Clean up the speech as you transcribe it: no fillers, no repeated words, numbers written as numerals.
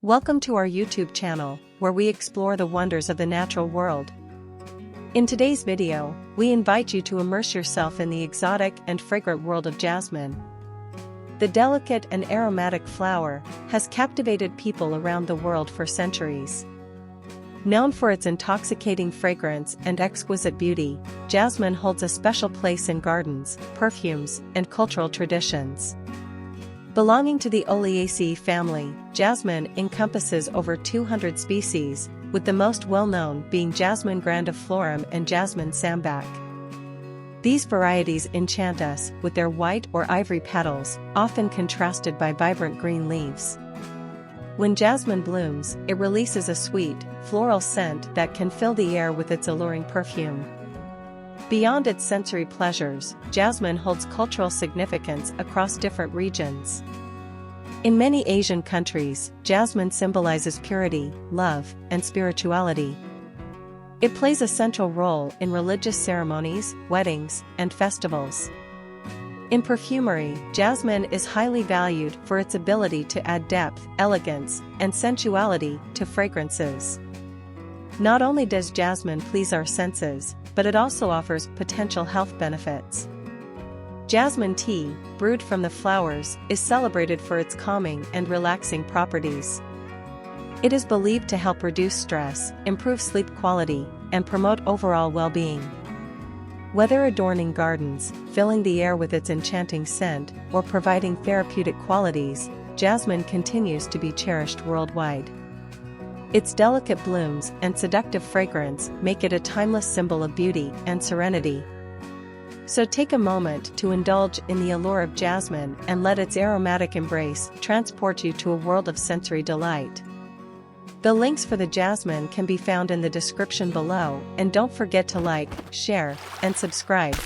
Welcome to our YouTube channel, where we explore the wonders of the natural world. In today's video, we invite you to immerse yourself in the exotic and fragrant world of jasmine. The delicate and aromatic flower has captivated people around the world for centuries. Known for its intoxicating fragrance and exquisite beauty, jasmine holds a special place in gardens, perfumes, and cultural traditions. Belonging to the Oleaceae family, jasmine encompasses over 200 species, with the most well-known being Jasmine grandiflorum and Jasmine sambac. These varieties enchant us with their white or ivory petals, often contrasted by vibrant green leaves. When jasmine blooms, it releases a sweet, floral scent that can fill the air with its alluring perfume. Beyond its sensory pleasures, jasmine holds cultural significance across different regions. In many Asian countries, jasmine symbolizes purity, love, and spirituality. It plays a central role in religious ceremonies, weddings, and festivals. In perfumery, jasmine is highly valued for its ability to add depth, elegance, and sensuality to fragrances. Not only does jasmine please our senses, but it also offers potential health benefits. Jasmine tea, brewed from the flowers, is celebrated for its calming and relaxing properties. It is believed to help reduce stress, improve sleep quality, and promote overall well-being. Whether adorning gardens, filling the air with its enchanting scent, or providing therapeutic qualities, jasmine continues to be cherished worldwide. Its delicate blooms and seductive fragrance make it a timeless symbol of beauty and serenity. So take a moment to indulge in the allure of jasmine and let its aromatic embrace transport you to a world of sensory delight. The links for the jasmine can be found in the description below, and don't forget to like, share, and subscribe.